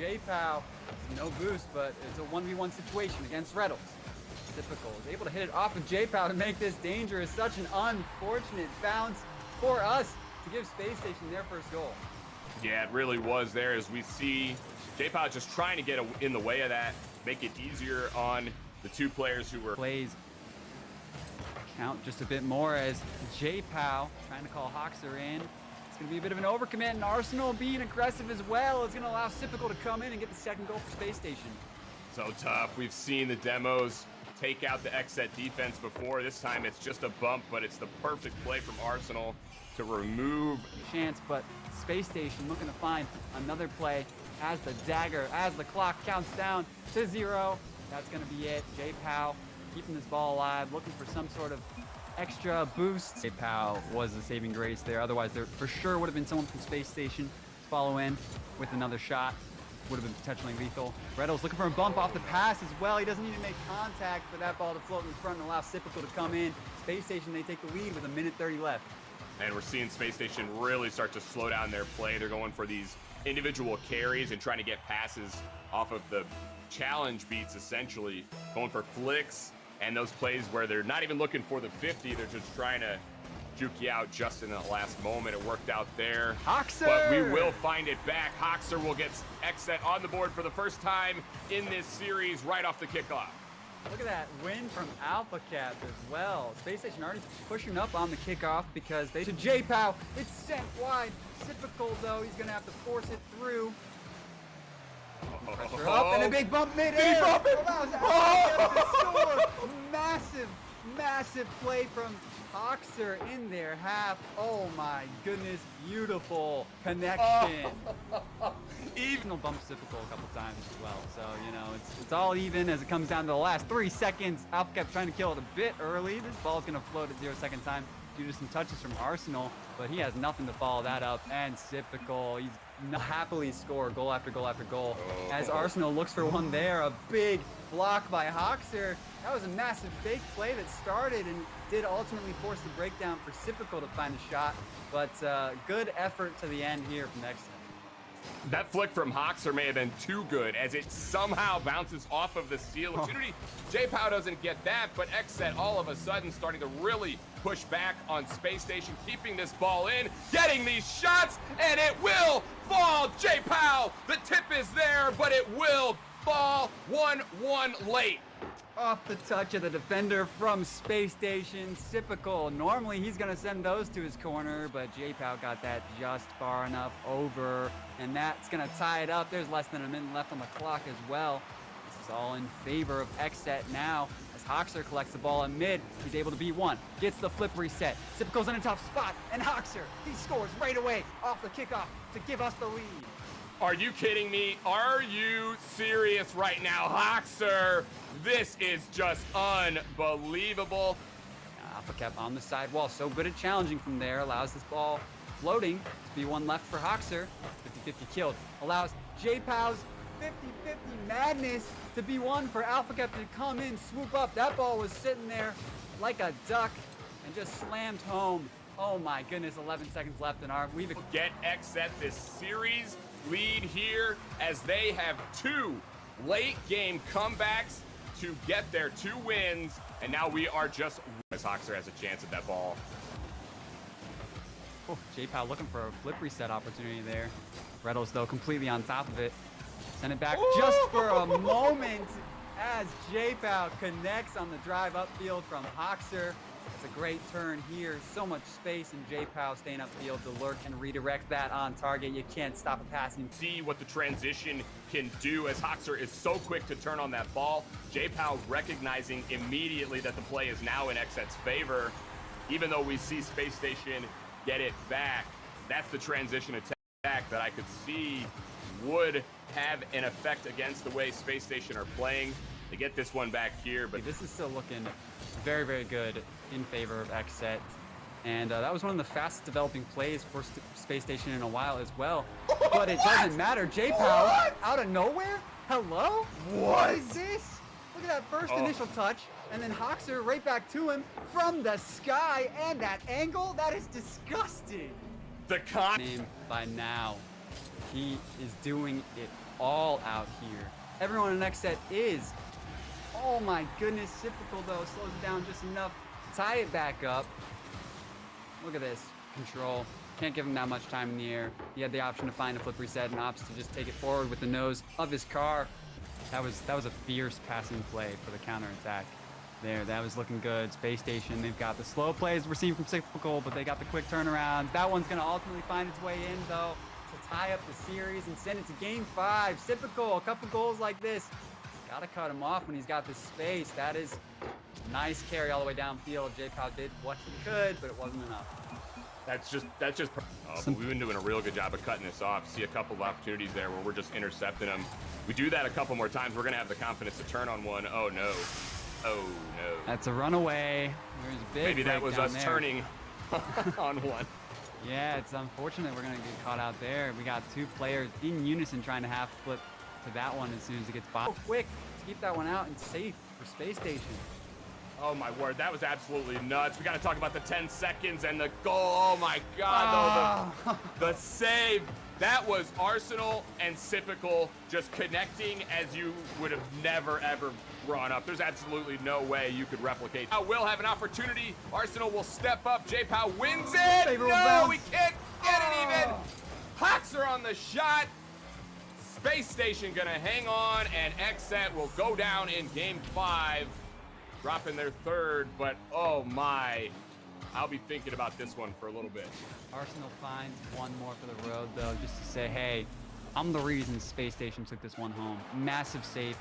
J-Pow, no boost, but it's a 1v1 situation against Reynolds. Typical is able to hit it off of J-Pow to make this dangerous. Such an unfortunate bounce for us to give Space Station their first goal. Yeah, it really was there, as we see J-Pow just trying to get in the way of that, make it easier on the two players who were plays count just a bit more as J-Pow trying to call Hoxer in. It's going to be a bit of an overcommit, and Arsenal being aggressive as well is going to allow Sipical to come in and get the second goal for Space Station. So tough. We've seen the demos take out the XSET defense before. This time it's just a bump, but it's the perfect play from Arsenal to remove chance, but Space Station looking to find another play as the dagger, as the clock counts down to 0. That's going to be it. J-Pow keeping this ball alive, looking for some sort of extra boost. J-Pow was the saving grace there. Otherwise, there for sure would have been someone from Space Station to follow in with another shot. Would have been potentially lethal. Reynolds looking for a bump off the pass as well. He doesn't need to make contact for that ball to float in front and allow Sipical to come in. Space Station, they take the lead with 1:30 left. And we're seeing Space Station really start to slow down their play. They're going for these individual carries and trying to get passes off of the challenge beats, essentially. Going for flicks and those plays where they're not even looking for the 50. They're just trying to juke you out just in that last moment. It worked out there. Hoxer! But we will find it back. Hoxer will get XSET on the board for the first time in this series right off the kickoff. Look at that win from Alpha Cap as well. Space Station already pushing up on the kickoff because they to J-Pow. It's sent wide. Sipical though, he's gonna have to force it through. Pressure up and a big bump mid-air. Massive, massive play from Hoxer in their half. Oh my goodness, beautiful connection. Even bump Sipical a couple times as well. So, you know, it's all even as it comes down to the last 3 seconds. Alpha kept trying to kill it a bit early. This ball's gonna float at 0-second time due to some touches from Arsenal, but he has nothing to follow that up. And Sipical, he's happily score goal after goal after goal. As Arsenal looks for one there, a big block by Hoxer. That was a massive fake play that started and did ultimately force the breakdown for Sipical to find a shot, but good effort to the end here from XSET. That flick from Hoxer may have been too good as it somehow bounces off of the steal opportunity. J-Pow doesn't get that, but XSET all of a sudden starting to really push back on Space Station, keeping this ball in, getting these shots, and it will fall. J-Pow, the tip is there, but it will fall 1-1 late. Off the touch of the defender from Space Station, Sipical. Normally he's gonna send those to his corner, but J-Pow got that just far enough over, and that's gonna tie it up. There's less than a minute left on the clock as well. This is all in favor of XSET now. As Hoxer collects the ball in mid, he's able to beat one, gets the flip reset. Sipical's in a tough spot, and Hoxer, he scores right away off the kickoff to give us the lead. Are you kidding me? Are you serious right now, Hoxer? This is just unbelievable. Alpha Cap on the side wall, so good at challenging from there, allows this ball floating to be one left for Hoxer. 50-50 killed, allows J-Pow's 50-50 madness to be one for Alpha Cap to come in, swoop up. That ball was sitting there like a duck and just slammed home. Oh my goodness, 11 seconds left in our... Get XSET this series lead here as they have 2 late game comebacks to get their 2 wins, and now we are just as Hoxer has a chance at that ball. Oh, J-Pow looking for a flip reset opportunity there. Reynolds though completely on top of it. Send it back just for a moment as J-Pow connects on the drive upfield from Hoxer. It's a great turn here. So much space, and J-Pow staying upfield to lurk and redirect that on target. You can't stop a passing. See what the transition can do as Hoxer is so quick to turn on that ball. J-Pow recognizing immediately that the play is now in XSET's favor. Even though we see Space Station get it back, that's the transition attack that I could see would have an effect against the way Space Station are playing. They get this one back here, but this is still looking very, very good in favor of XSET. And that was one of the fastest developing plays for Space Station in a while as well. But it doesn't matter. J-Pow out of nowhere? Hello? What is this? Look at that first initial touch, and then Hoxer right back to him from the sky, and that angle, that is disgusting. The Name by now. He is doing it all out here. Everyone in XSET is. Oh my goodness, Typical though slows it down just enough to tie it back up. Look at this, control. Can't give him that much time in the air. He had the option to find a flip reset and opts to just take it forward with the nose of his car. That was a fierce passing play for the counterattack. There, that was looking good. Space Station, they've got the slow plays we're seeing from Typical, but they got the quick turnarounds. That one's gonna ultimately find its way in though to tie up the series and send it to game 5. Typical, a couple goals like this. Gotta cut him off when he's got the space. That is a nice carry all the way downfield. J-Pow did what he could, but it wasn't enough. That's just but we've been doing a real good job of cutting this off. See a couple of opportunities there where we're just intercepting them. We do that a couple more times, we're gonna have the confidence to turn on one. Oh no. Oh no. That's a runaway. There's a big Maybe that was us there. turning on one. Yeah, it's unfortunate we're gonna get caught out there. We got 2 players in unison trying to half flip to that one as soon as it gets by. Oh, quick to keep that one out and safe for Space Station. Oh my word, that was absolutely nuts. We got to talk about the 10 seconds and the goal. Oh my God, though, the save. That was Arsenal and Typical just connecting as you would have never, ever brought up. There's absolutely no way you could replicate. Now will have an opportunity. Arsenal will step up. J-Pow wins it. No, we can't get it even. Hoxer on the shot. Space Station gonna hang on, and XSET will go down in game 5. Dropping their 3rd, but oh my, I'll be thinking about this one for a little bit. Arsenal finds one more for the road though, just to say, hey, I'm the reason Space Station took this one home. Massive save.